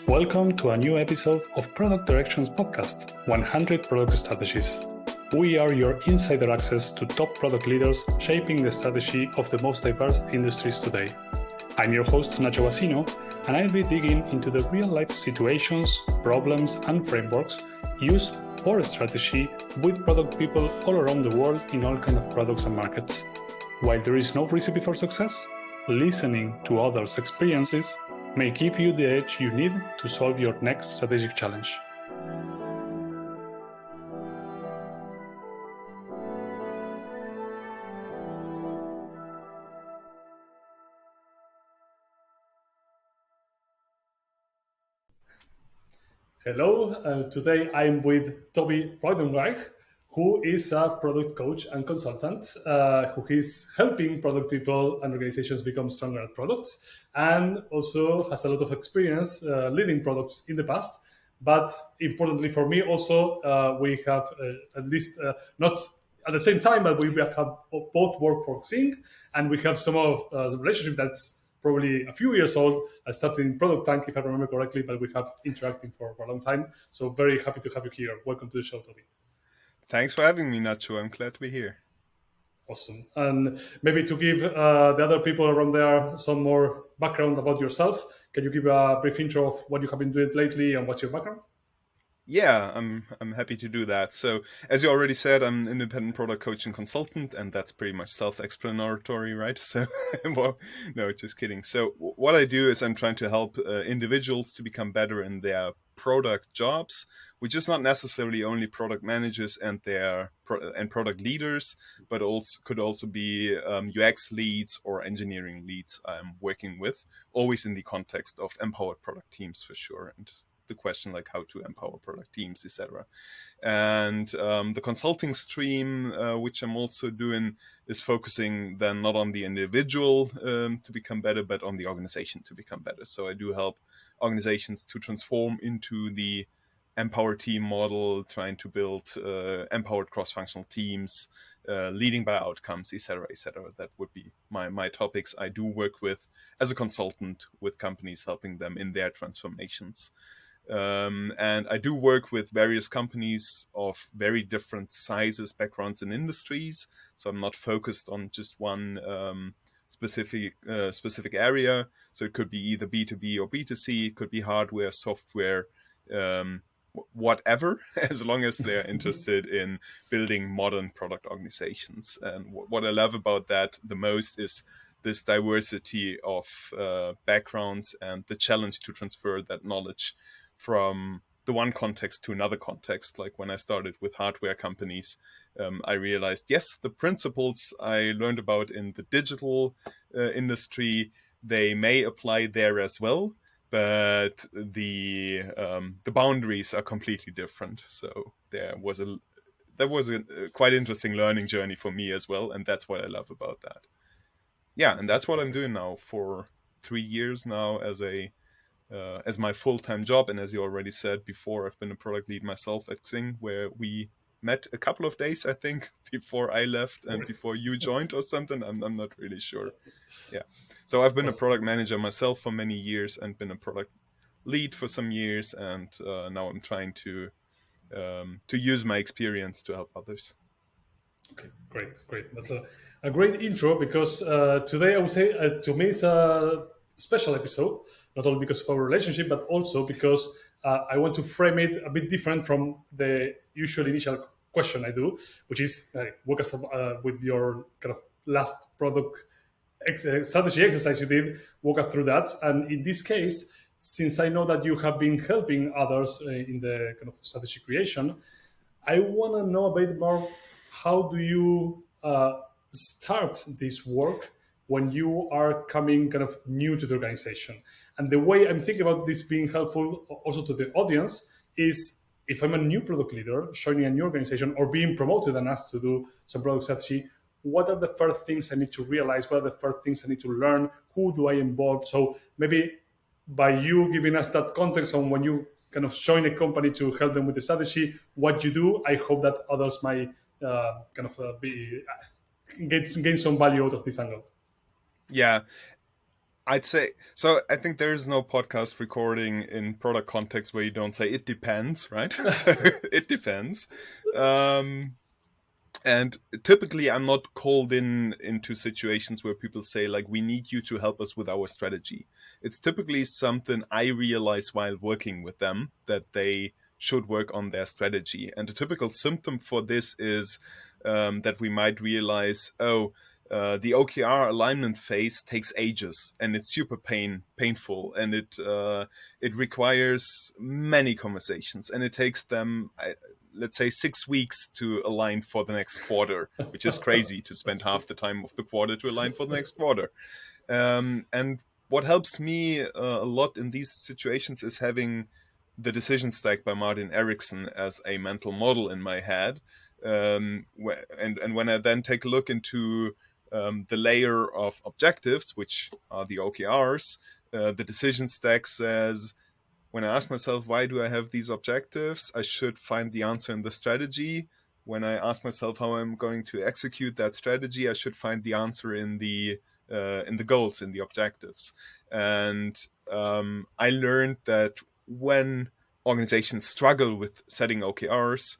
Welcome to a new episode of Product Directions Podcast, 100 Product Strategies. We are your insider access to top product leaders shaping the strategy of the most diverse industries today. I'm your host, Nacho Basino, and I'll be digging into the real-life situations, problems, and frameworks used for strategy with product people all around the world in all kinds of products and markets. While there is no recipe for success, listening to others' experiences may give you the edge you need to solve your next strategic challenge. Hello, today I'm with Tobias Freudenreich, who is a product coach and consultant who is helping product people and organizations become stronger at products, and also has a lot of experience leading products in the past. But importantly for me also, we have at least not at the same time, but we have both worked for Xing, and we have some of the relationship that's probably a few years old. I started in Product Tank, if I remember correctly, but we have interacting for a long time. So very happy to have you here. Welcome to the show, Toby. Thanks for having me, Nacho. I'm glad to be here. Awesome. And maybe to give the other people around there some more background about yourself, can you give a brief intro of what you have been doing lately and what's your background? Yeah, I'm happy to do that. So, as you already said, I'm an independent product coach and consultant, and that's pretty much self-explanatory, right? So, well, no, just kidding. So, what I do is I'm trying to help individuals to become better in their product jobs, which is not necessarily only product managers and their product leaders, but also could also be UX leads or engineering leads I'm working with, always in the context of empowered product teams for sure. And the question like how to empower product teams, etc. And the consulting stream, which I'm also doing, is focusing then not on the individual to become better, but on the organization to become better. So I do help organizations to transform into the empowered team model, trying to build empowered cross-functional teams, leading by outcomes, etc., etc. That would be my topics. I do work with as a consultant with companies, helping them in their transformations. And I do work with various companies of very different sizes, backgrounds, and industries. So I'm not focused on just one specific area. So it could be either B2B or B2C. It could be hardware, software, whatever, as long as they're interested in building modern product organizations. And what I love about that the most is this diversity of backgrounds and the challenge to transfer that knowledge from the one context to another context. Like when I started with hardware companies, I realized, yes, the principles I learned about in the digital industry, they may apply there as well, but the boundaries are completely different. So that was a quite interesting learning journey for me as well, and that's what I love about that. Yeah, and that's what I'm doing now for 3 years now as my full-time job. And as you already said before, I've been a product lead myself at Xing, where we met a couple of days, I think, before I left and before you joined or something. I'm not really sure. Yeah. So I've been a product manager myself for many years and been a product lead for some years. And now I'm trying to use my experience to help others. Okay, great. That's a great intro because today I would say to me it's a special episode, not only because of our relationship, but also because I want to frame it a bit different from the usual initial question I do, which is walk us with your kind of last product strategy exercise you did, walk us through that. And in this case, since I know that you have been helping others in the kind of strategy creation, I want to know a bit more. How do you start this work when you are coming kind of new to the organization? And the way I'm thinking about this being helpful also to the audience is if I'm a new product leader joining a new organization or being promoted and asked to do some product strategy, what are the first things I need to realize? What are the first things I need to learn? Who do I involve? So maybe by you giving us that context on when you kind of join a company to help them with the strategy, what you do, I hope that others might gain some value out of this angle. Yeah, I'd say so. I think there's no podcast recording in product context where you don't say it depends, right? So it depends. Um, and typically, I'm not called into situations where people say like, "We need you to help us with our strategy." It's typically something I realize while working with them that they should work on their strategy. And a typical symptom for this is that we might realize, oh, the OKR alignment phase takes ages, and it's super painful, and it requires many conversations, and it takes them, let's say, 6 weeks to align for the next quarter, which is crazy to spend That's true. half the time of the quarter to align for the next quarter. And what helps me a lot in these situations is having the decision stack by Martin Erickson as a mental model in my head. And when I then take a look into the layer of objectives, which are the OKRs, the decision stack says, when I ask myself, why do I have these objectives? I should find the answer in the strategy. When I ask myself how I'm going to execute that strategy, I should find the answer in the goals, in the objectives. And I learned that when organizations struggle with setting OKRs,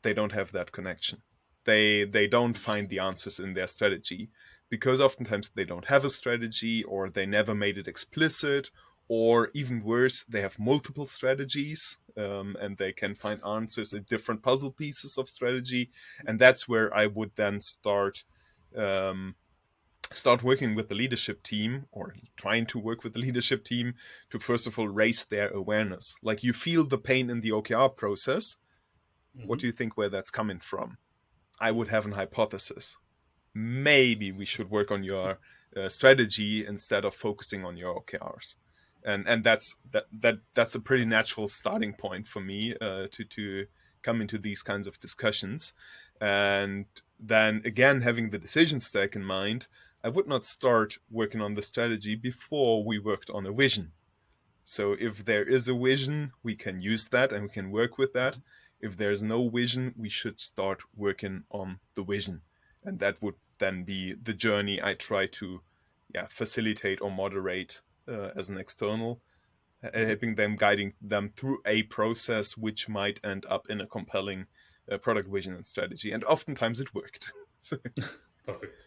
they don't have that connection. They don't find the answers in their strategy because oftentimes they don't have a strategy, or they never made it explicit, or even worse, they have multiple strategies, and they can find answers in different puzzle pieces of strategy. And that's where I would then um, start working with the leadership team, or trying to work with the leadership team, to first of all raise their awareness. Like, you feel the pain in the OKR process. What Mhm. do you think where that's coming from? I would have an hypothesis. Maybe we should work on your strategy instead of focusing on your OKRs. And that's a pretty That's natural starting point for me to come into these kinds of discussions. And then again, having the decision stack in mind, I would not start working on the strategy before we worked on a vision. So if there is a vision, we can use that and we can work with that. If there's no vision, we should start working on the vision. And that would then be the journey I try to, facilitate or moderate as an external, helping them, guiding them through a process which might end up in a compelling product vision and strategy. And oftentimes it worked. So, perfect.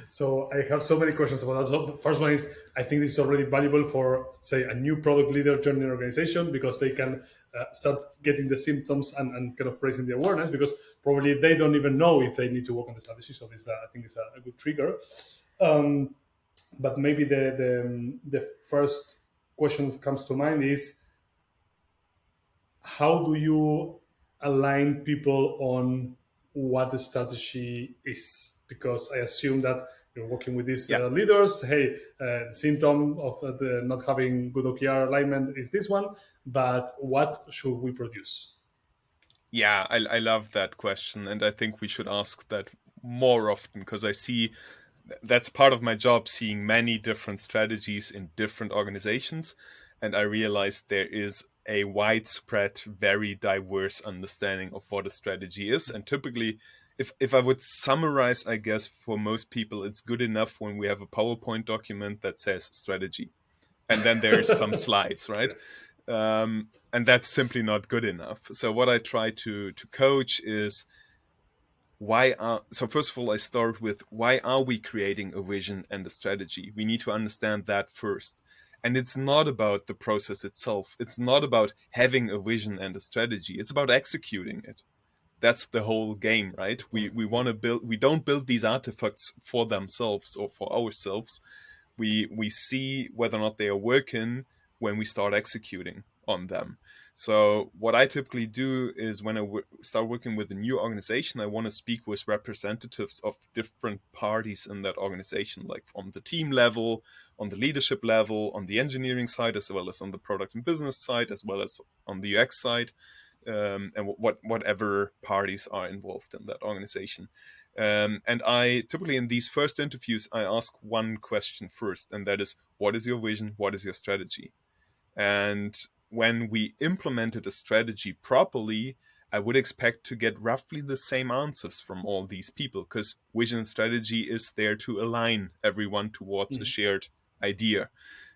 So I have so many questions about that. So the first one is, I think this is already valuable for, say, a new product leader joining an organization, because they can start getting the symptoms and kind of raising the awareness, because probably they don't even know if they need to work on the strategy. So this, I think, is a good trigger. Um, but maybe the first question that comes to mind is, how do you align people on what the strategy is? Because I assume that you're working with these yeah. leaders. Hey, symptom of the not having good OKR alignment is this one, but what should we produce? Yeah, I love that question. And I think we should ask that more often, because I see that's part of my job, seeing many different strategies in different organizations. And I realize there is a widespread, very diverse understanding of what a strategy is. And typically, if I would summarize, I guess for most people, it's good enough when we have a PowerPoint document that says strategy, and then there's some slides, right? And that's simply not good enough. So what I try to coach is, so first of all, I start with, why are we creating a vision and a strategy? We need to understand that first. And it's not about the process itself. It's not about having a vision and a strategy. It's about executing it. That's the whole game, That's right? the We point. we Yeah. want to build. We don't build these artifacts for themselves or for ourselves. We see whether or not they are working when we start executing on them. So what I typically do is, when I start working with a new organization, I want to speak with representatives of different parties in that organization, like on the team level, on the leadership level, on the engineering side, as well as on the product and business side, as well as on the UX side, and whatever parties are involved in that organization. And I typically, in these first interviews, I ask one question first, and that is, what is your vision? What is your strategy? And when we implemented a strategy properly, I would expect to get roughly the same answers from all these people, because vision and strategy is there to align everyone towards a Mhm. shared idea.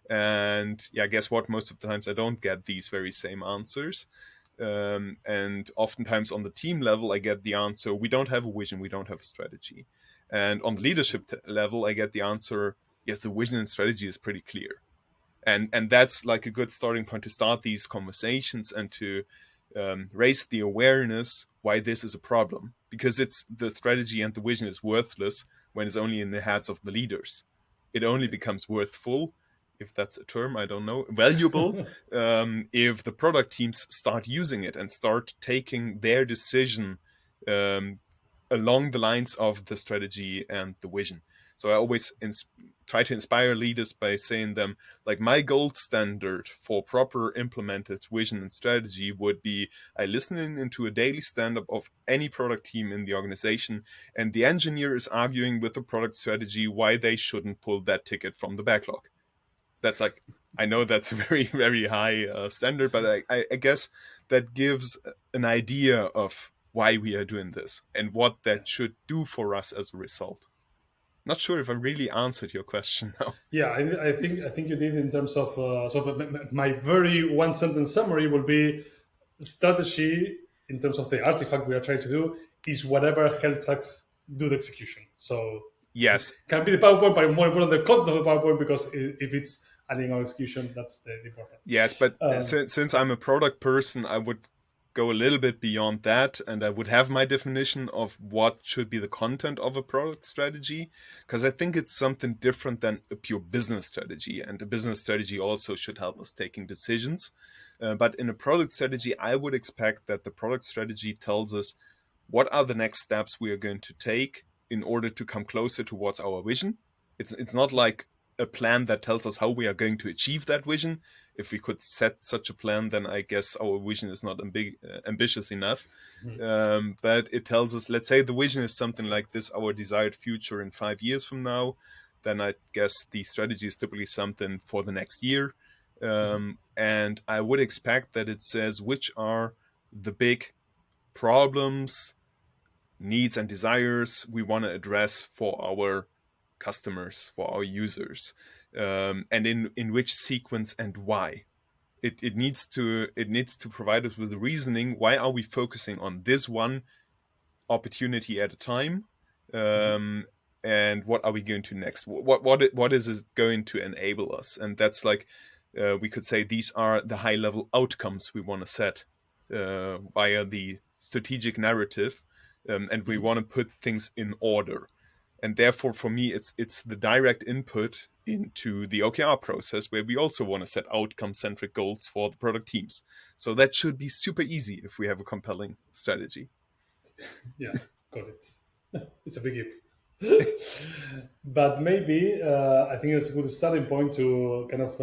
And yeah, guess what? Most of the times I don't get these very same answers. And oftentimes on the team level, I get the answer, we don't have a vision, we don't have a strategy. And on the leadership level, I get the answer, yes, the vision and strategy is pretty clear. And that's like a good starting point to start these conversations and to raise the awareness why this is a problem. Because it's the strategy and the vision is worthless when it's only in the heads of the leaders. It only becomes worthful, if that's a term, I don't know, valuable, if the product teams start using it and start taking their decision um, along the lines of the strategy and the vision. So I always try to inspire leaders by saying them, like, my gold standard for proper implemented vision and strategy would be I listen into a daily stand-up of any product team in the organization, and the engineer is arguing with the product strategy why they shouldn't pull that ticket from the backlog. That's like, I know that's a very, very high standard, but I guess that gives an idea of why we are doing this and what that should do for us as a result. Not sure if I really answered your question now. Yeah, I think you did in terms of my very one sentence summary will be strategy in terms of the artifact we are trying to do is whatever helps us do the execution. So Yes, can be the PowerPoint, but more important the content of the PowerPoint because if it's adding our execution, that's the important. yes, but Uh, since I'm a product person, I would go a little bit beyond that, and I would have my definition of what should be the content of a product strategy, because I think it's something different than a pure business strategy, and a business strategy also should help us taking decisions. But in a product strategy, I would expect that the product strategy tells us what are the next steps we are going to take in order to come closer towards our vision. It's not like a plan that tells us how we are going to achieve that vision. If we could set such a plan, then I guess our vision is not ambitious enough. But it tells us, let's say the vision is something like this, our desired future in 5 years from now, then I guess the strategy is typically something for the next year. And I would expect that it says which are the big problems, needs, and desires we want to address for our customers, for our users, and in which sequence and why. It needs to provide us with the reasoning. Why are we focusing on this one opportunity at a time? Um, and what are we going to next? What is it going to enable us? And that's like we could say these are the high level outcomes we want to set via the strategic narrative, and we want to put things in order. And therefore, for me, it's the direct input into the OKR process where we also want to set outcome-centric goals for the product teams. So that should be super easy if we have a compelling strategy. yeah, got it. It's a big if. But maybe I think it's a good starting point to kind of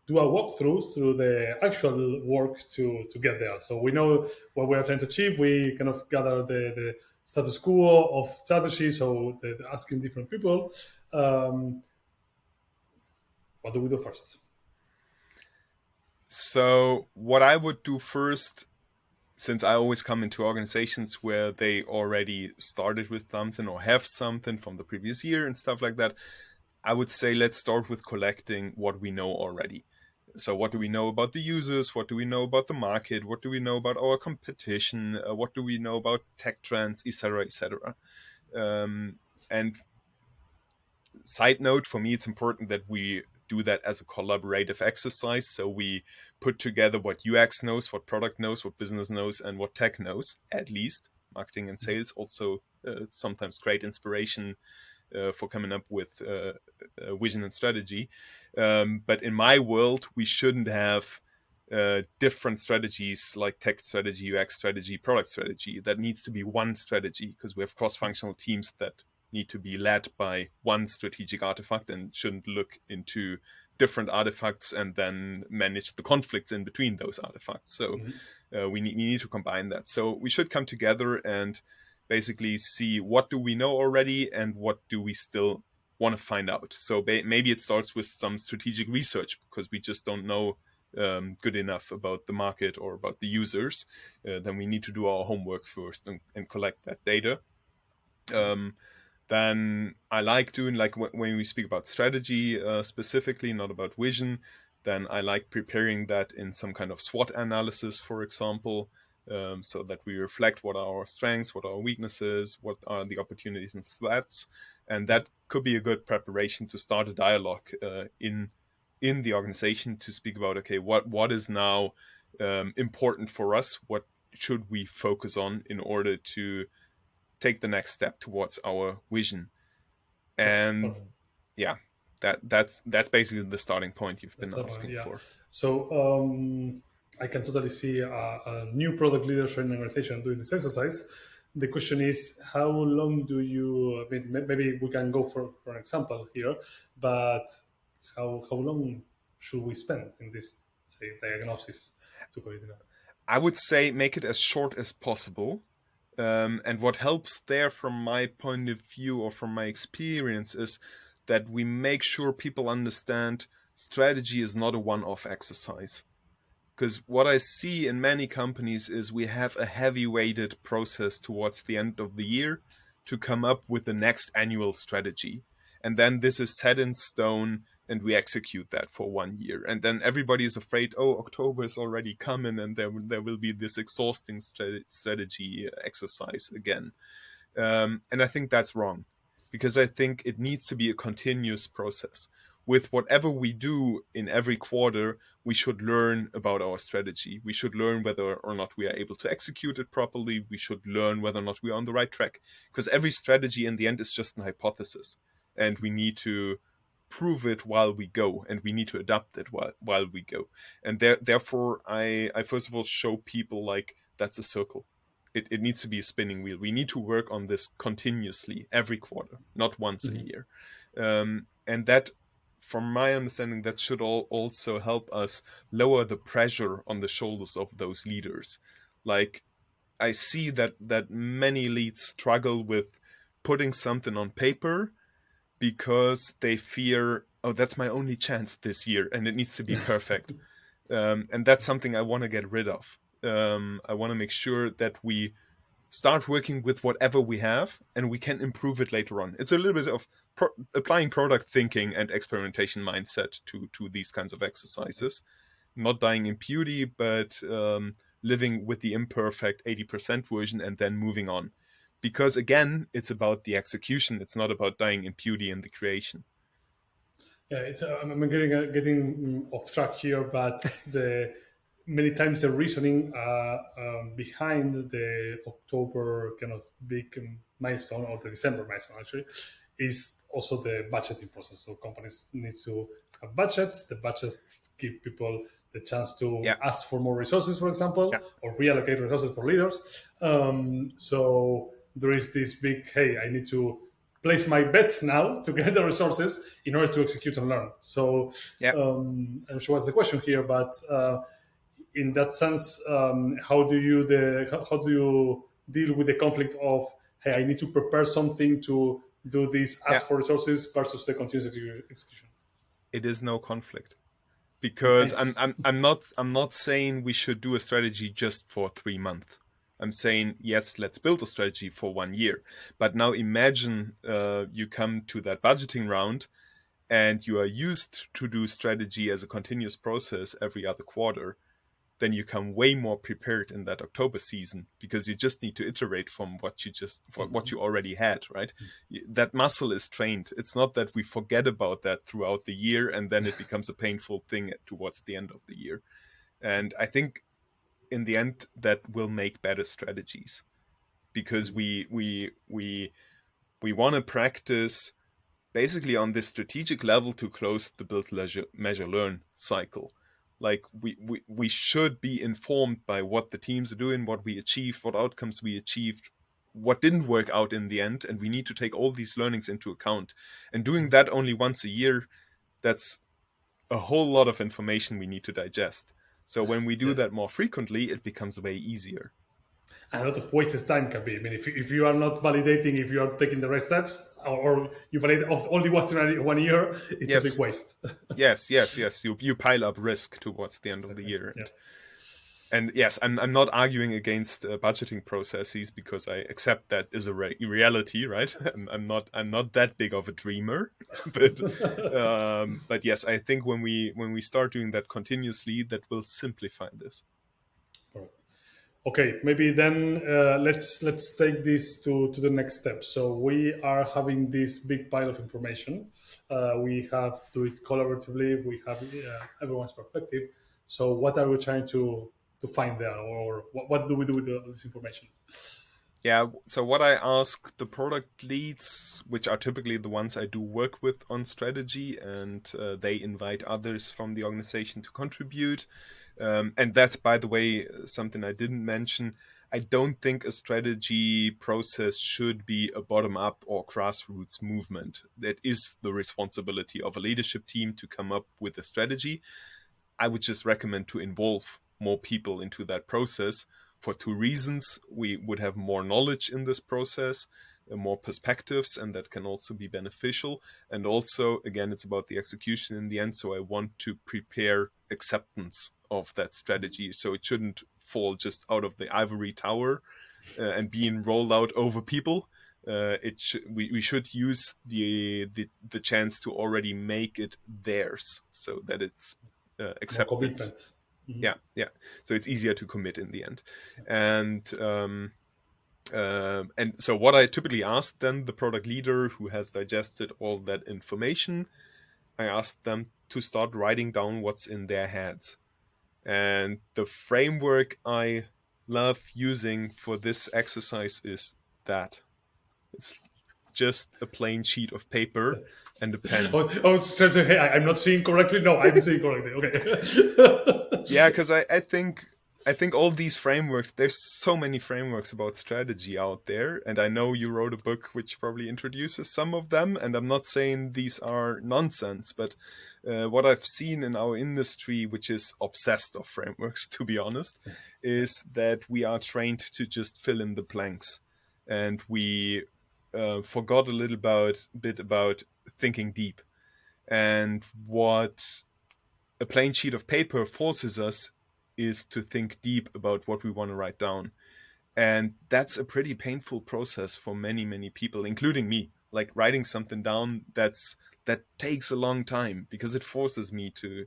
do a walkthrough through the actual work to get there. So we know what we are trying to achieve. We kind of gather the status quo of strategy. So asking different people, what do we do first? So what I would do first, since I always come into organizations where they already started with something or have something from the previous year and stuff like that, I would say let's start with collecting what we know already. So what do we know about the users? What do we know about the market? What do we know about our competition? What do we know about tech trends, etc., etc. And side note, for me, it's important that we do that as a collaborative exercise. So we put together what UX knows, what product knows, what business knows, and what tech knows, at least. Marketing and sales also sometimes great inspiration for coming up with vision and strategy. But in my world, we shouldn't have different strategies like tech strategy, UX strategy, product strategy. That needs to be one strategy because we have cross-functional teams that need to be led by one strategic artifact and shouldn't look into different artifacts and then manage the conflicts in between those artifacts. So we need to combine that. So we should come together and basically see what do we know already and what do we still want to find out. So maybe it starts with some strategic research because we just don't know good enough about the market or about the users. Then we need to do our homework first and collect that data. Then I like doing, like when we speak about strategy specifically, not about vision, then I like preparing that in some kind of SWOT analysis, for example, so that we reflect what are our strengths, what are our weaknesses, what are the opportunities and threats. And Yeah, that could be a good preparation to start a dialogue in the organization to speak about, okay, what is now important for us? What should we focus on in order to take the next step towards our vision? yeah, And perfect. yeah, that's basically the starting point you've been That's the point. asking Yeah. for. So I can totally see a new product leadership in an organization doing this exercise. The question is, how long do you? I mean, maybe we can go for an example here, but how long should we spend in this, say, diagnosis to go into that? I would say make it as short as possible. And what helps there, from my point of view or from my experience, is that we make sure people understand strategy is not a one off exercise. Because what I see in many companies is we have a heavy weighted process towards the end of the year to come up with the next annual strategy. And then this is set in stone and we execute that for 1 year. And then everybody is afraid, oh, October is already coming and there will be this exhausting strategy exercise again. And I think that's wrong because I think it needs to be a continuous process. With whatever we do in every quarter, we should learn about our strategy. We should learn whether or not we are able to execute it properly. We should learn whether or not we are on the right track. Because every strategy in the end is just an hypothesis. And we need to prove it while we go. And we need to adapt it while we go. And therefore, I first of all show people like that's a circle. It needs to be a spinning wheel. We need to work on this continuously every quarter, not once a Mhm. year. And that, from my understanding, that should also help us lower the pressure on the shoulders of those leaders. Like, I see that many leads struggle with putting something on paper because they fear, oh, that's my only chance this year and it needs to be perfect. And that's something I want to get rid of. I want to make sure that we start working with whatever we have and we can improve it later on. It's a little bit of applying product thinking and experimentation mindset to these kinds of exercises. Not dying in beauty, but living with the imperfect 80% version and then moving on. Because again, it's about the execution. It's not about dying in beauty in the creation. Yeah, it's I'm getting off track here, but the many times the reasoning behind the October kind of big milestone or the December milestone actually is also the budgeting process. So companies need to have budgets. The budgets give people the chance to Yeah, ask for more resources, for yeah, example, or reallocate resources for leaders. So there is this big, hey, I need to place my bet now to get the resources in order to execute and learn. So yeah. I'm not sure what's the question here, but in that sense, how do you deal with the conflict of, hey, I need to prepare something to do this, Yeah. ask for resources versus the continuous execution? It is no conflict. Because Nice. I'm not saying we should do a strategy just for 3 months. I'm saying yes, let's build a strategy for 1 year. But now imagine you come to that budgeting round and you are used to do strategy as a continuous process every other quarter. Then you come way more prepared in that October season because you just need to iterate from what you already had, right? That muscle is trained. It's not that we forget about that throughout the year and then it becomes a painful thing towards the end of the year. And I think in the end that will make better strategies because we want to practice basically on this strategic level to close the build, measure, learn cycle. Like we should be informed by what the teams are doing, what we achieved, what outcomes we achieved, what didn't work out in the end, and we need to take all these learnings into account. And doing that only once a year, that's a whole lot of information we need to digest. So when we do Yeah. that more frequently, it becomes way easier. And a lot of wasted time can be. I mean, if you are not validating if you are taking the right steps, or you validate of only once in 1 year, it's a big Yes, waste. yes. You pile up risk towards the end of the Exactly. year, Yeah. and And yes, I'm not arguing against budgeting processes because I accept that is a reality, right? I'm not that big of a dreamer, but yes, I think when we start doing that continuously, that will simplify this. Correct. Okay, maybe then let's take this to the next step. So we are having this big pile of information. We have to do it collaboratively. We have everyone's perspective. So what are we trying to find there, or what do we do with this information? Yeah, so what I ask the product leads, which are typically the ones I do work with on strategy, and they invite others from the organization to contribute. And that's, by the way, something I didn't mention. I don't think a strategy process should be a bottom up or grassroots movement. That is the responsibility of a leadership team to come up with a strategy. I would just recommend to involve more people into that process for two reasons. We would have more knowledge in this process, more perspectives, and that can also be beneficial. And also, again, it's about the execution in the end. So I want to prepare acceptance of that strategy. So it shouldn't fall just out of the ivory tower and being rolled out over people. We should use the chance to already make it theirs so that it's More accepted. commitment. Mhm. Yeah, yeah. So it's easier to commit in the end. And so what I typically ask then the product leader who has digested all that information, I ask them to start writing down what's in their heads. And the framework I love using for this exercise is that it's just a plain sheet of paper and a pen. Hey, I'm not seeing correctly. No, I'm seeing correctly. Okay. Yeah, because I think all these frameworks, there's so many frameworks about strategy out there, and I know you wrote a book which probably introduces some of them, and I'm not saying these are nonsense, but what I've seen in our industry, which is obsessed of frameworks, to be honest, is that we are trained to just fill in the blanks, and we forgot a bit about thinking deep. And what a plain sheet of paper forces us is to think deep about what we want to write down. And that's a pretty painful process for many people, including me. Like writing something down, that takes a long time because it forces me to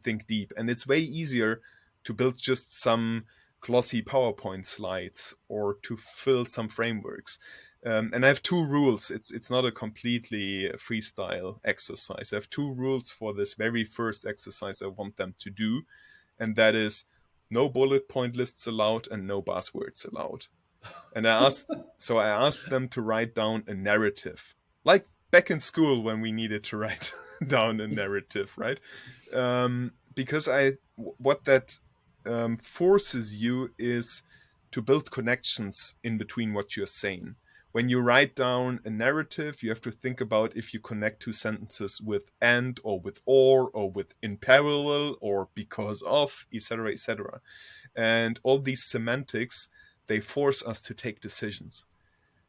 think deep. And it's way easier to build just some glossy PowerPoint slides or to fill some frameworks. And I have two rules. It's not a completely freestyle exercise. I have two rules for this very first exercise I want them to do, and that is no bullet point lists allowed and no buzzwords allowed. And I asked them to write down a narrative, like back in school when we needed to write down a narrative, right? Because what that forces you is to build connections in between what you're saying. When you write down a narrative, you have to think about if you connect two sentences with and or with or with in parallel or because of, etc., etc. And all these semantics, they force us to take decisions.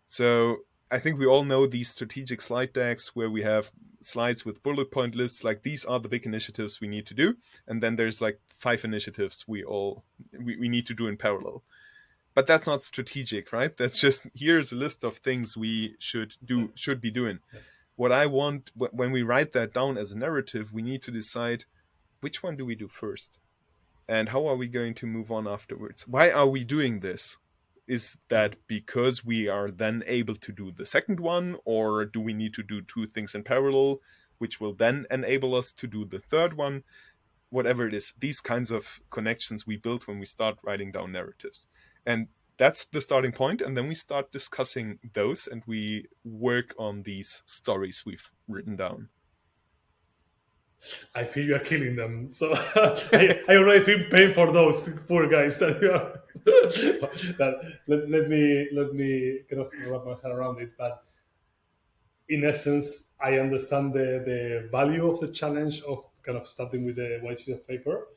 So I think we all know these strategic slide decks where we have slides with bullet point lists, like these are the big initiatives we need to do. And then there's like 5 initiatives we need to do in parallel. But that's not strategic, right? That's just here's a list of things we should be doing. What I want when we write that down as a narrative, we need to decide which one do we do first? And how are we going to move on afterwards? Why are we doing this? Is that because we are then able to do the second one, or do we need to do two things in parallel, which will then enable us to do the third one? Whatever it is, these kinds of connections we build when we start writing down narratives. And that's the starting point, and then we start discussing those and we work on these stories we've written down. I feel you are killing them. So I already feel pain for those poor guys that you are. Let me kind of wrap my head around it. But in essence, I understand the value of the challenge of kind of starting with the white sheet of paper.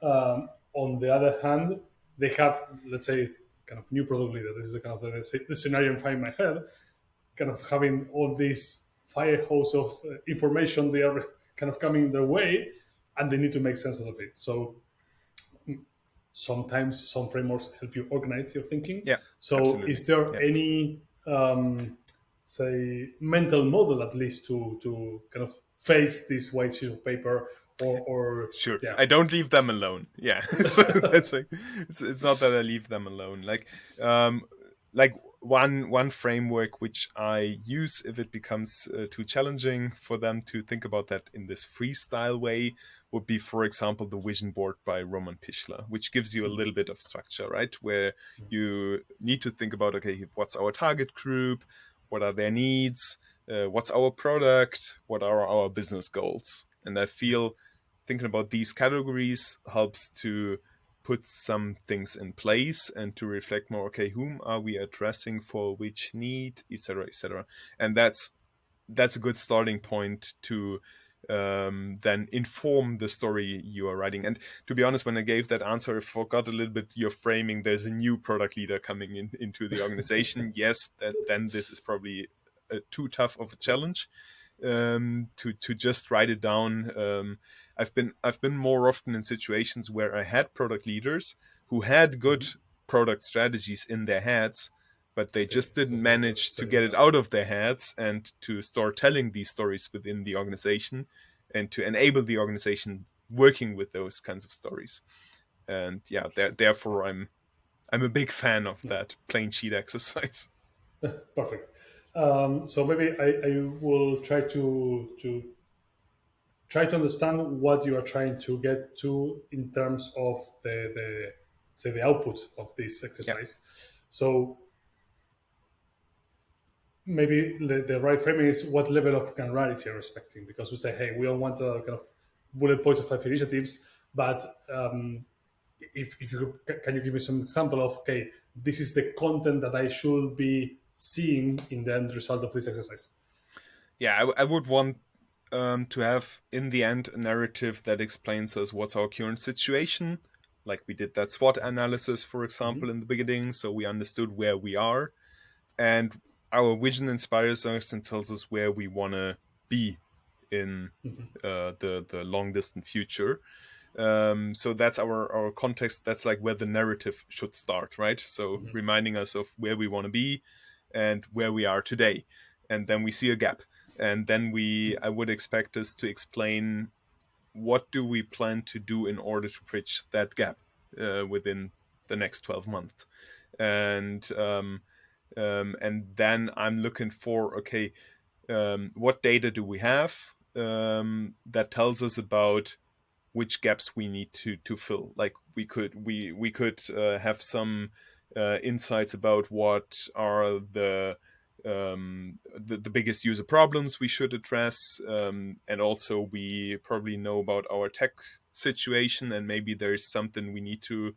On the other hand, they have, let's say, kind of new product leader. This is the kind of the scenario I'm having in my head, kind of having all these fire hose of information they are kind of coming their way, and they need to make sense of it. So sometimes some frameworks help you organize your thinking. Yeah, So absolutely. is there Yeah, any say mental model at least to kind of face this white sheet of paper, or sure. yeah. I don't leave them alone. Yeah, so that's like it's not that I leave them alone. Um, like one framework which I use if it becomes too challenging for them to think about that in this freestyle way would be, for example, the vision board by Roman Pichler, which gives you a little bit of structure, right? Where you need to think about, okay, what's our target group? What are their needs? What's our product? What are our business goals? And I feel thinking about these categories helps to put some things in place and to reflect more, okay, whom are we addressing for which need, etc., etc. And that's a good starting point to then inform the story you are writing. And to be honest, when I gave that answer, I forgot a little bit your framing. There's a new product leader coming into the organization. Yes, then this is probably too tough of a challenge to just write it down. I've been more often in situations where I had product leaders who had good product strategies in their heads, but they Okay, just so didn't they were manage to setting get it it down. out of their heads and to start telling these stories within the organization and to enable the organization working with those kinds of stories. And yeah, therefore I'm a big fan of that plain sheet exercise. Perfect. So maybe I will try to understand what you are trying to get to in terms of the say the output of this Yeah. exercise. So maybe the right framing is what level of granularity you're expecting, because we say, hey, we don't want a kind of bullet points of 5 initiatives, but if you can you give me some example of, okay, this is the content that I should be seeing in the end result of this exercise. Yeah, I would want to have in the end a narrative that explains us what's our current situation. Like we did that SWOT analysis, for example, in the beginning, so we understood where we are, and our vision inspires us and tells us where we want to be in the long distant future. So that's our context. That's like where the narrative should start, right? So reminding us of where we want to be and where we are today, and then we see a gap, and then we I would expect us to explain what do we plan to do in order to bridge that gap within the next 12 months, and then I'm looking for, okay, what data do we have that tells us about which gaps we need to fill. Like we could have some insights about what are the biggest user problems we should address, and also we probably know about our tech situation, and maybe there's something we need to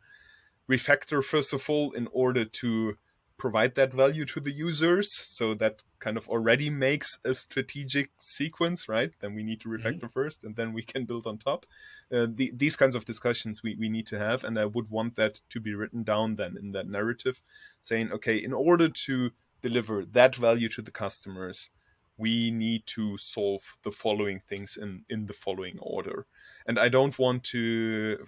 refactor first of all in order to provide that value to the users. So that kind of already makes a strategic sequence, right? Then we need to refactor first and then we can build on top. These kinds of discussions we need to have, and I would want that to be written down then in that narrative, saying, okay, in order to deliver that value to the customers, we need to solve the following things in the following order. And I don't want to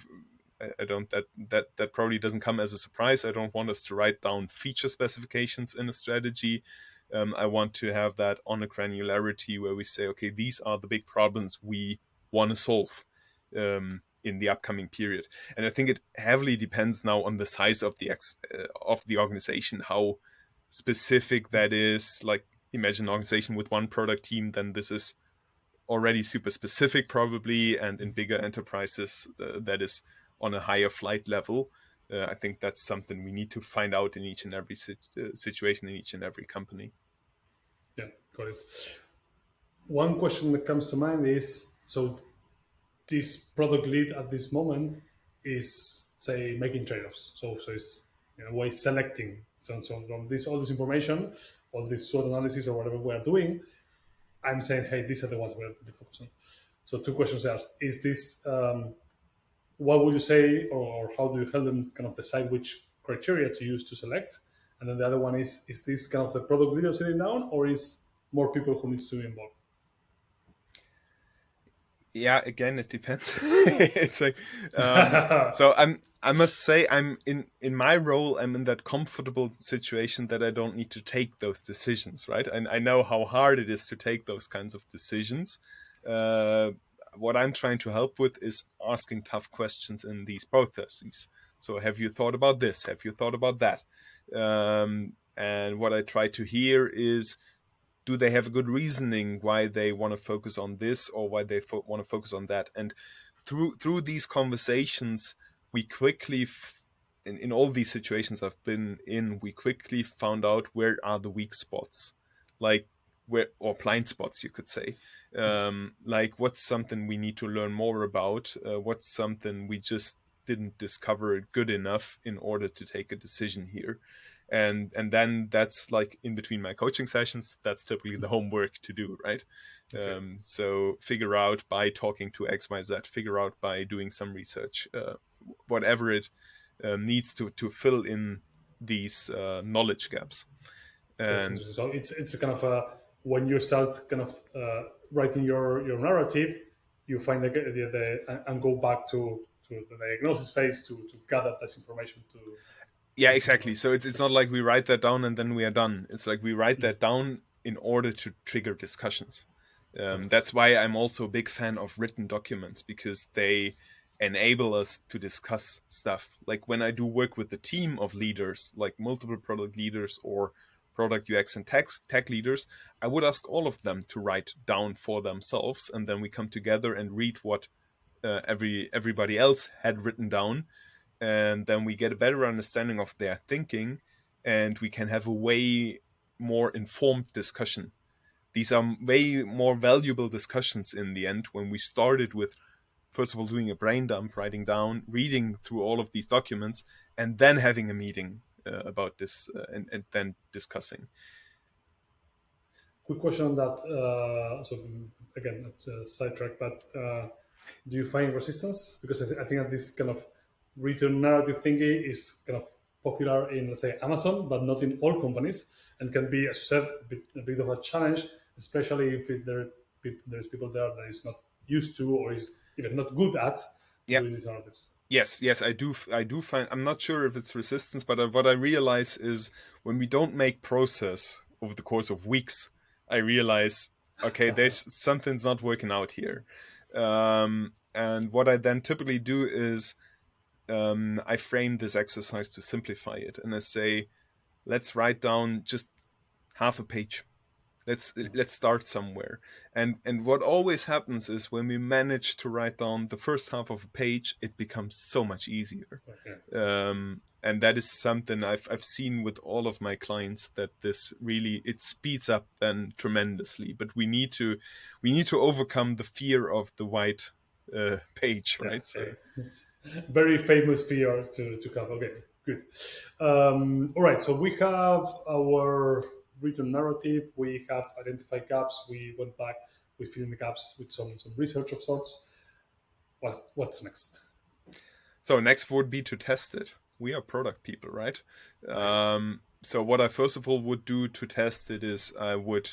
I don't that probably doesn't come as a surprise. I don't want us to write down feature specifications in a strategy. I want to have that on a granularity where we say, okay, these are the big problems we want to solve in the upcoming period. And I think it heavily depends now on the size of of the organization, how specific that is. Like, imagine an organization with one product team, then this is already super specific probably, and in bigger enterprises that is on a higher flight level. I think that's something we need to find out in each and every situation in each and every company. Yeah, got it. One question that comes to mind is, so this product lead at this moment is, say, making trade-offs. So it's in a way selecting. So from this all this information, all this SWOT analysis or whatever we are doing, I'm saying, hey, these are the ones we are to focus on. So two questions there: is this what would you say, or how do you help them kind of decide which criteria to use to select? And then the other one is this kind of the product leader sitting down, or is more people who needs to be involved? Yeah, again, it depends. It's like, so I must say, I'm in my role, I'm in that comfortable situation that I don't need to take those decisions, right? And I know how hard it is to take those kinds of decisions. uh, what I'm trying to help with is asking tough questions in these processes. So have you thought about this? Have you thought about that? And what I try to hear is, do they have a good reasoning why they want to focus on this, or why they want to focus on that? And through these conversations, we quickly in all these situations I've been in, we quickly found out where are the weak spots, like where, or blind spots you could say. Like, what's something we need to learn more about, what's something we just didn't discover good enough in order to take a decision here. And then that's like, in between my coaching sessions, that's typically the homework to do, right? Okay. So figure out by talking to XYZ, figure out by doing some research, whatever it needs to fill in these knowledge gaps. That's And interesting. So it's a kind of a, when you start kind of writing your narrative, you find and go back to the diagnosis phase to gather this information yeah, to exactly. So it's not like we write that down and then we are done. It's like we write that down in order to trigger discussions. perfect. That's why I'm also a big fan of written documents, because they enable us to discuss stuff. Like when I do work with a team of leaders, like multiple product leaders or product UX and tech leaders, I would ask all of them to write down for themselves, and then we come together and read what everybody else had written down, and then we get a better understanding of their thinking, and we can have a way more informed discussion. These are way more valuable discussions in the end when we started with, first of all, doing a brain dump, writing down, reading through all of these documents, and then having a meeting about this, and then discussing. Quick question on that. So again, sidetrack, but do you find resistance? Because I think that this kind of return narrative thingy is kind of popular in, let's say, Amazon, but not in all companies, and can be, as you said, a bit of a challenge, especially if there's people there that is not used to or is even not good at Yeah. doing these narratives. Yes, I do find, I'm not sure if it's resistance, but what I realize is, when we don't make process over the course of weeks, I realize, okay, there's something's not working out here. And what I then typically do is, I frame this exercise to simplify it, and I say, let's write down just half a page. Let's start somewhere. And what always happens is, when we manage to write down the first half of a page, it becomes so much easier. Yeah, And that is something I've seen with all of my clients, that this really, it speeds up then tremendously. But we need to overcome the fear of the white page, yeah, right? So it's very famous PR to have. Okay, good. All right, so we have our written narrative. We have identified gaps. We went back. We filled in the gaps with some research of sorts. What's next? So next would be to test it. We are product people, right? Nice. So what I first of all would do to test it is, I would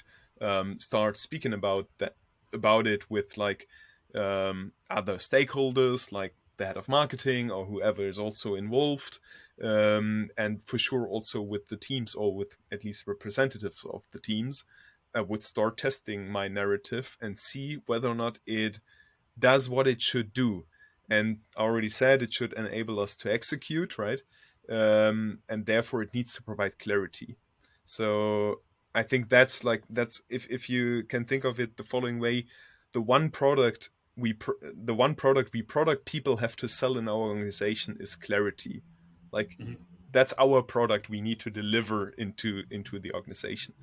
start speaking about it with, like, other stakeholders, like the head of marketing or whoever is also involved, and for sure also with the teams, or with at least representatives of the teams. I would start testing my narrative and see whether or not it does what it should do. And I already said it should enable us to execute, right? And therefore it needs to provide clarity. So I think that's, if you can think of it the following way: the one product we product people have to sell in our organization is clarity. Like, that's our product we need to deliver into the organization.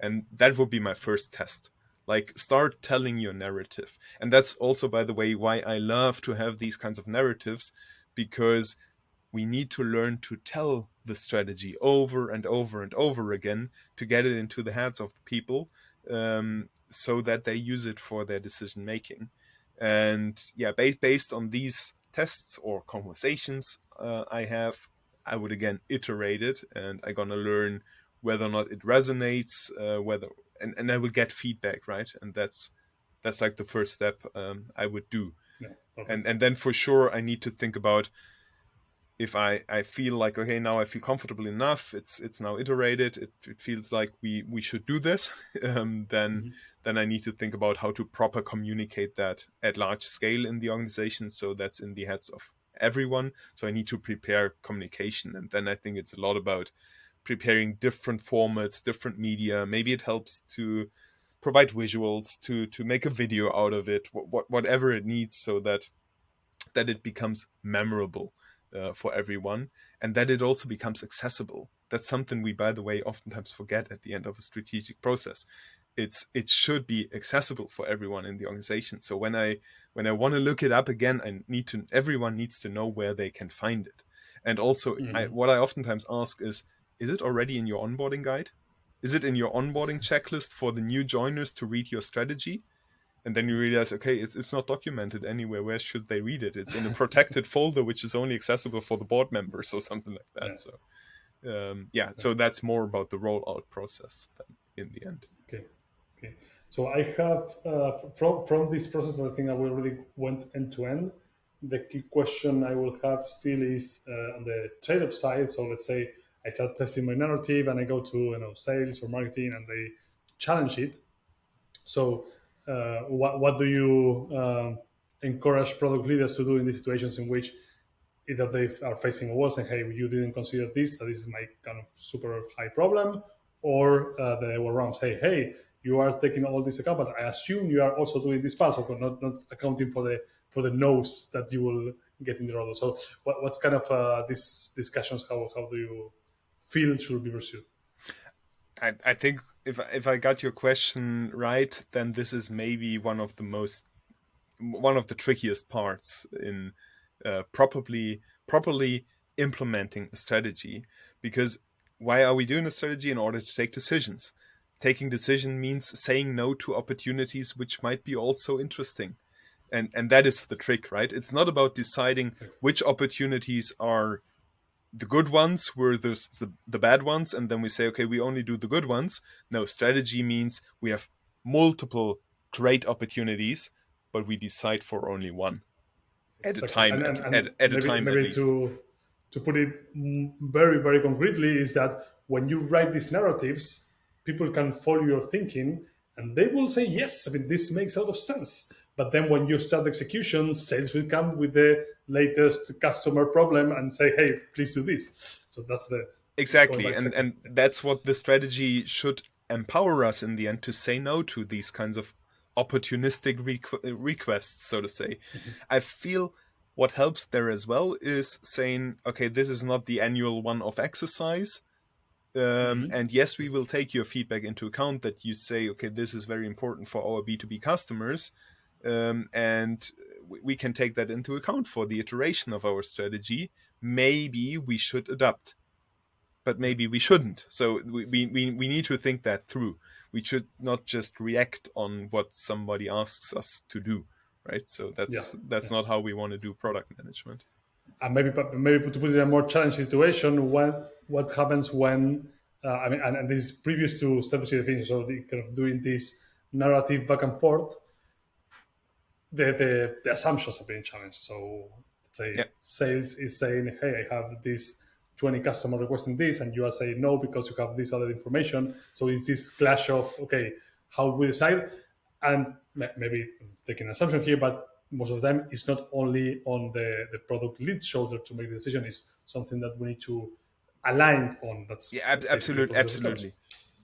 And that would be my first test. Like, start telling your narrative. And that's also, by the way, why I love to have these kinds of narratives, because we need to learn to tell the strategy over and over and over again, to get it into the heads of people, so that they use it for their decision making. And yeah, based on these tests or conversations I would again iterate it, and I'm gonna learn whether or not it resonates, whether and I will get feedback, right? And That's like the first step I would do. Yeah, And perfect. and then for sure I need to think about, if I feel like, okay, now I feel comfortable enough, it's now iterated, it feels like we should do this, then Mhm. I need to think about how to proper communicate that at large scale in the organization, so that's in the heads of everyone. So I need to prepare communication, and then I think it's a lot about preparing different formats, different media. Maybe it helps to provide visuals, to make a video out of it, whatever it needs, so that it becomes memorable for everyone, and that it also becomes accessible. That's something we, by the way, oftentimes forget at the end of a strategic process. It should be accessible for everyone in the organization. So when I want to look it up again, everyone needs to know where they can find it. And also, Mhm. what I oftentimes ask is it already in your onboarding guide? Is it in your onboarding checklist for the new joiners to read your strategy? And then you realize, okay, it's not documented anywhere. Where should they read it? It's in a protected folder, which is only accessible for the board members or something like Yeah. that. So yeah, Yeah. so that's more about the rollout process than in the end. Okay. Okay. So I have from this process that I think I already went end to end. The key question I will have still is on the trade-off side. So let's say I start testing my narrative and I go to sales or marketing and they challenge it. So what do you encourage product leaders to do in these situations in which either they are facing a wall saying, hey, you didn't consider this, that is my kind of super high problem, or they were wrong, say, hey, you are taking all this account, but I assume you are also doing this part, so not accounting for the no's that you will get in the order. So what's kind of these discussions, how do you feel should be pursued? I think if I got your question right, then this is maybe one of the trickiest parts in properly implementing a strategy. Because why are we doing a strategy? In order to take decisions. Taking decision means saying no to opportunities which might be also interesting. And that is the trick, right? It's not about deciding Exactly. which opportunities are the good ones were the bad ones, and then we say, okay, we only do the good ones. No, strategy means we have multiple great opportunities, but we decide for only one at a Exactly, time, and at a maybe time at least. to put it very concretely is that when you write these narratives, people can follow your thinking and they will say yes. I mean, this makes a lot of sense. But then when you start execution, sales will come with the latest customer problem and say, hey, please do this. So that's the going Exactly, back second. and that's what the strategy should empower us in the end, to say no to these kinds of opportunistic requests, so to say. I feel what helps there as well is saying, okay, this is not the annual one-off exercise. Mhm. And yes, we will take your feedback into account, that you say, okay, this is very important for our B2B customers. And we can take that into account for the iteration of our strategy. Maybe we should adapt, but Yeah, maybe we shouldn't. So we need to think that through. We should not just react on what somebody asks us to do, right? So yeah, that's yeah. not how we want to do product management. And maybe to put it in a more challenging situation, what happens when I mean, and this is previous to strategy definition, so the kind of doing this narrative back and forth, the assumptions are being challenged. So let's say Yeah, sales is saying, hey, I have this 20 customer requesting this, and you are saying no because you have this other information. So it's this clash of, okay, how we decide, and maybe I'm taking an assumption here, but most of them it's not only on the product lead shoulder to make the decision. It's something that we need to align on. yeah, That's basically the absolutely, process of strategy.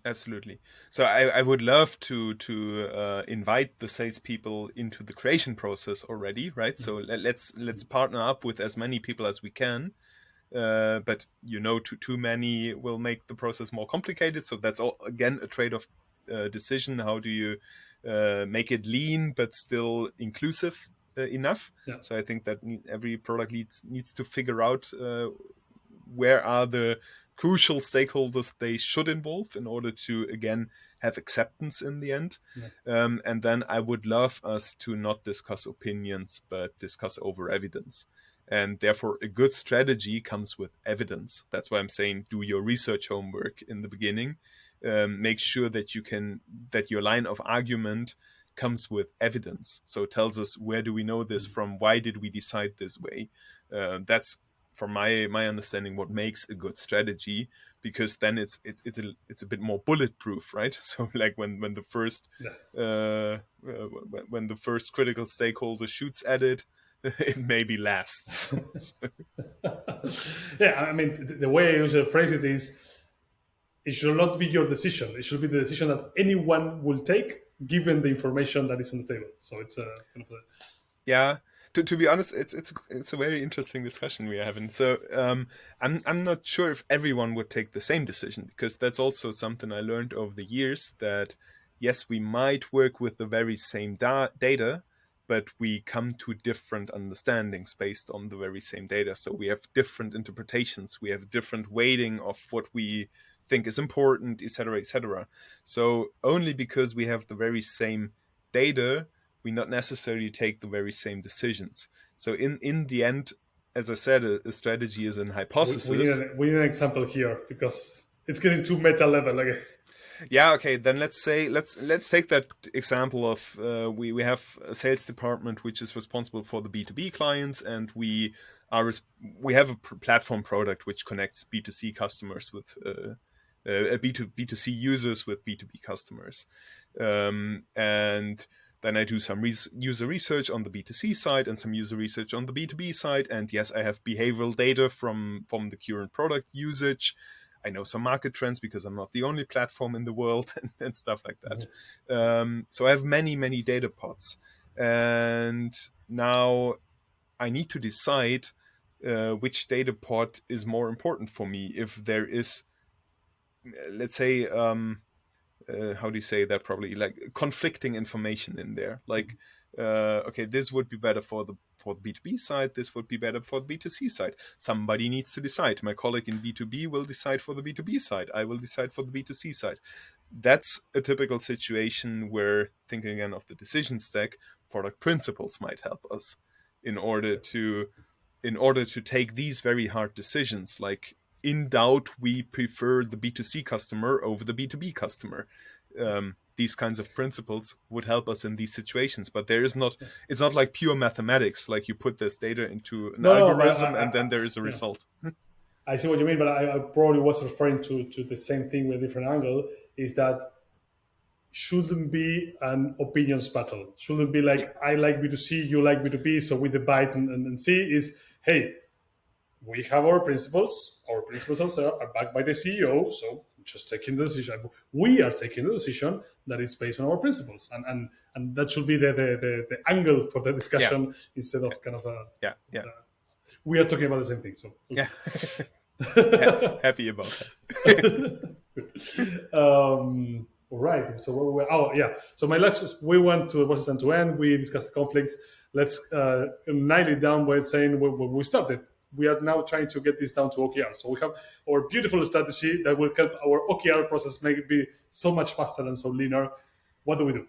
absolutely. So I would love to invite the salespeople into the creation process already, right? So let's partner up with as many people as we can. But too many will make the process more complicated. So that's all again a trade-off decision. How do you make it lean but still inclusive enough? Yeah, So I think that every product lead needs to figure out where are the crucial stakeholders they should involve in order to again have acceptance in the end. yeah, And then I would love us to not discuss opinions but discuss over evidence. And therefore a good strategy comes with evidence. That's why I'm saying do your research homework in the beginning. Make sure that your line of argument comes with evidence. So it tells us, where do we know this from? Why did we decide this way? That's, from my understanding, what makes a good strategy, because then it's a bit more bulletproof, right? So like when the first Yeah. when the first critical stakeholder shoots at it, it maybe lasts. Yeah, I mean, the way I usually phrase it is, it should not be your decision. It should be the decision that anyone will take, given the information that is on the table. So it's a kind of a, Yeah. To be honest, it's a very interesting discussion we are having. So I'm not sure if everyone would take the same decision, because that's also something I learned over the years, that yes, we might work with the very same data, but we come to different understandings based on the very same data. So we have different interpretations, we have different weighting of what we think is important, etc., etc. So only because we have the very same data, we not necessarily take the very same decisions. So in the end, as I said, a strategy is an hypothesis. we need an example here, because it's getting too meta level, I guess. Yeah, okay, then let's take that example of we have a sales department which is responsible for the B2B clients, and we have a platform product which connects B2C customers with B2C users with B2B customers. And then I do some user research on the B2C side and some user research on the B2B side. And yes, I have behavioral data from the current product usage. I know some market trends because I'm not the only platform in the world and stuff like that. So I have many, many data pots. And now I need to decide which data pot is more important for me. If there is, let's say, how do you say that probably, like conflicting information in there, like okay, this would be better for the B2B side, this would be better for the B2C side. Somebody needs to decide. My colleague in B2B will decide for the B2B side, I will decide for the B2C side. That's a typical situation where, thinking again of the decision stack, product principles might help us in order to take these very hard decisions. Like, in doubt, we prefer the B2C customer over the B2B customer. These kinds of principles would help us in these situations, but it's not like pure mathematics, like you put this data into an No, but algorithm and then there is a yeah, result. I see what you mean, but I probably was referring to the same thing with a different angle. Is that shouldn't be an opinions battle. Shouldn't be Yeah, like, I like B2C, you like B2B, so we divide and see. Is, hey, we have our principles. Our principles are backed by the CEO, so just taking the decision. We are taking the decision that is based on our principles, and that should be the angle for the yeah, discussion, instead of kind of a. yeah, yeah, We are talking about the same thing, so. yeah. Happy about that. All right. So oh yeah. So we went to the process end to end. We discussed the conflicts. Let's nail it down by saying where we started. We are now trying to get this down to OKR. So we have our beautiful strategy that will help our OKR process make it be so much faster and so leaner. What do we do?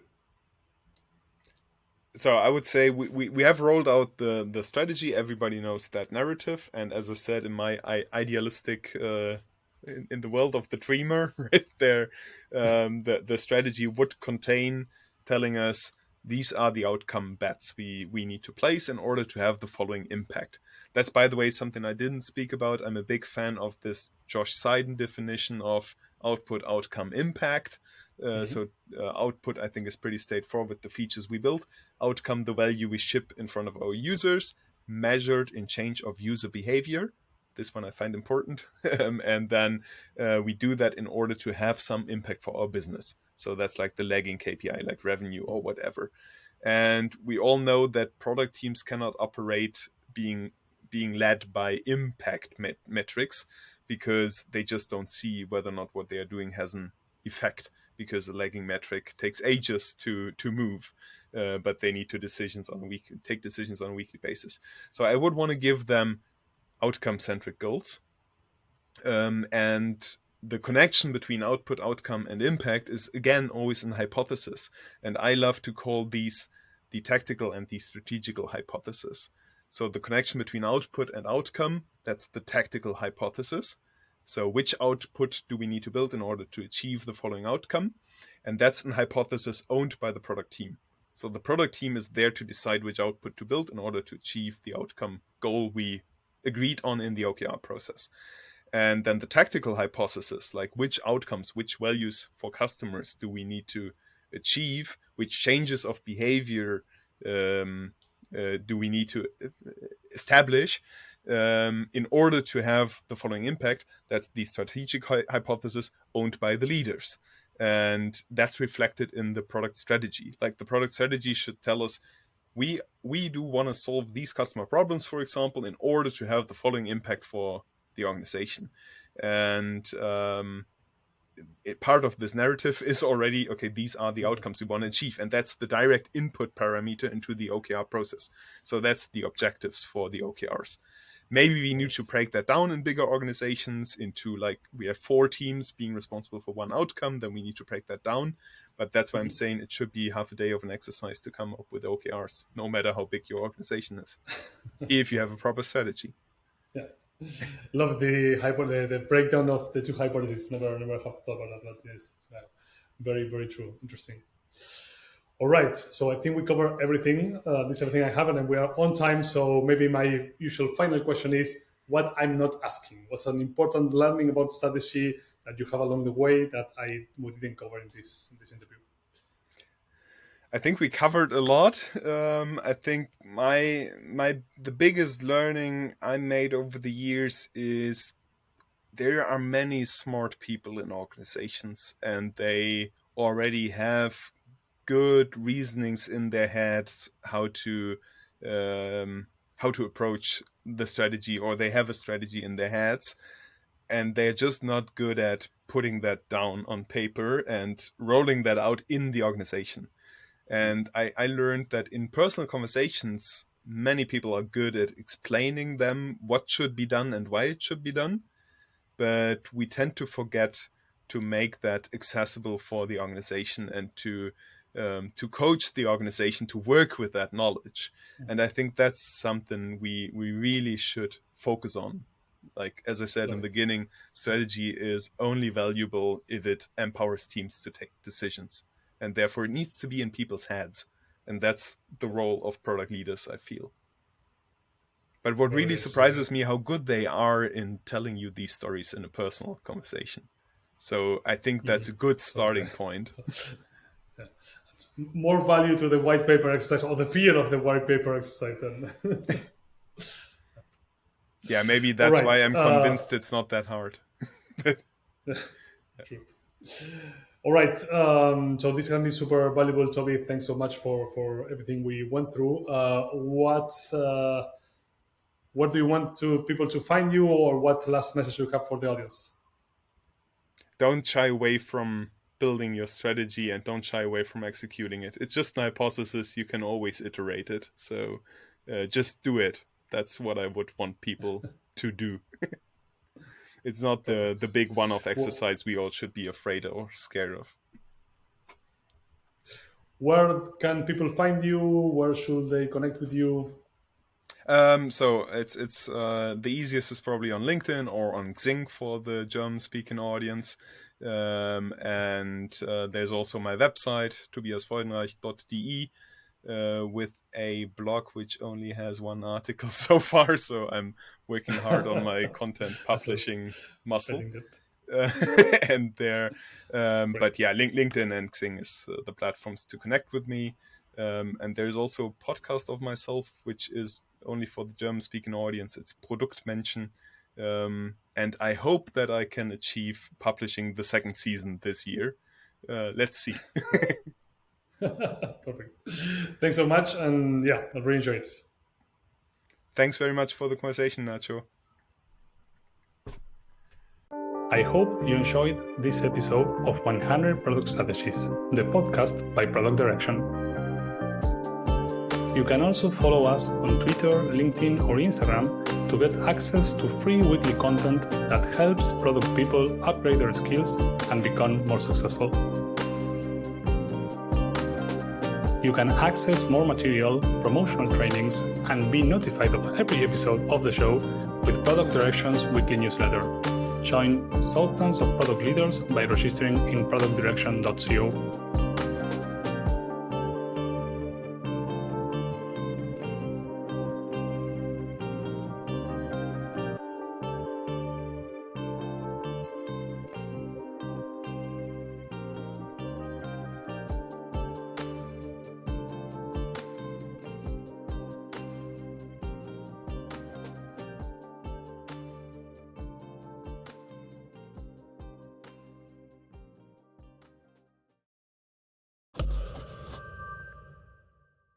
So I would say we have rolled out the strategy. Everybody knows that narrative, and as I said, in my idealistic in the world of the dreamer, right there, the strategy would contain telling us, these are the outcome bets we need to place in order to have the following impact. That's, by the way, something I didn't speak about. I'm a big fan of this Josh Seiden definition of output, outcome, impact. So output, I think, is pretty straightforward, the features we build. Outcome, the value we ship in front of our users, measured in change of user behavior. This one I find important. And then we do that in order to have some impact for our business. So that's like the lagging KPI, like revenue or whatever. And we all know that product teams cannot operate being led by impact metrics, because they just don't see whether or not what they are doing has an effect, because the lagging metric takes ages to move, but they need to take decisions on a weekly basis. So I would want to give them outcome-centric goals, and the connection between output, outcome, and impact is, again, always an hypothesis, and I love to call these the tactical and the strategical hypothesis. So the connection between output and outcome, that's the tactical hypothesis. So which output do we need to build in order to achieve the following outcome? And that's an hypothesis owned by the product team. So the product team is there to decide which output to build in order to achieve the outcome goal we agreed on in the OKR process. And then the tactical hypothesis, like which outcomes, which values for customers do we need to achieve, which changes of behavior do we need to establish in order to have the following impact. That's the strategic hypothesis owned by the leaders. And that's reflected in the product strategy. Like the product strategy should tell us, we do want to solve these customer problems, for example, in order to have the following impact for the organization. And part of this narrative is already, okay, these are the outcomes we want to achieve. And that's the direct input parameter into the OKR process. So that's the objectives for the OKRs. Maybe we need to break that down in bigger organizations into, like, we have 4 teams being responsible for one outcome, then we need to break that down. But that's why I'm saying it should be half a day of an exercise to come up with OKRs, no matter how big your organization is, if you have a proper strategy. Yeah. Love the breakdown of the 2 hypotheses. Never have thought about that, but yes, very, very true. Interesting. All right, so I think we covered everything. This is everything I have, and we are on time. So maybe my usual final question is what I'm not asking. What's an important learning about strategy that you have along the way that we didn't cover in this interview? I think we covered a lot. I think the biggest learning I made over the years is there are many smart people in organizations, and they already have good reasonings in their heads how to approach the strategy, or they have a strategy in their heads, and they're just not good at putting that down on paper and rolling that out in the organization. And I learned that in personal conversations, many people are good at explaining them what should be done and why it should be done, but we tend to forget to make that accessible for the organization and to coach the organization to work with that knowledge. And I think that's something we really should focus on. Like, as I said in the beginning, strategy is only valuable if it empowers teams to take decisions. And therefore it needs to be in people's heads. And that's the role of product leaders, I feel. But what really surprises me, how good they are in telling you these stories in a personal conversation. So I think that's a good starting point. Yeah. It's more value to the white paper exercise, or the fear of the white paper exercise than... Yeah, maybe that's why I'm convinced it's not that hard. True. All right. So this can be super valuable, Toby. Thanks so much for everything we went through. What do you want people to find you, or what last message you have for the audience? Don't shy away from building your strategy, and don't shy away from executing it. It's just an hypothesis. You can always iterate it. So just do it. That's what I would want people to do. It's not the big one-off exercise we all should be afraid or scared of. Where can people find you? Where should they connect with you? So it's the easiest is probably on LinkedIn or on Xing for the German-speaking audience. And there's also my website, tobiasfreudenreich.de, with a blog which only has 1 article so far. So I'm working hard on my content publishing muscle. And there, but yeah, LinkedIn and Xing is the platforms to connect with me. And there's also a podcast of myself, which is only for the German-speaking audience. It's Produktmenschen. And I hope that I can achieve publishing the 2nd season this year. Let's see. Perfect. Thanks so much. And yeah, I really enjoyed it. Thanks very much for the conversation, Nacho. I hope you enjoyed this episode of 100 Product Strategies, the podcast by Product Direction. You can also follow us on Twitter, LinkedIn, or Instagram to get access to free weekly content that helps product people upgrade their skills and become more successful. You can access more material, promotional trainings, and be notified of every episode of the show with Product Direction's weekly newsletter. Join thousands of product leaders by registering in productdirection.co.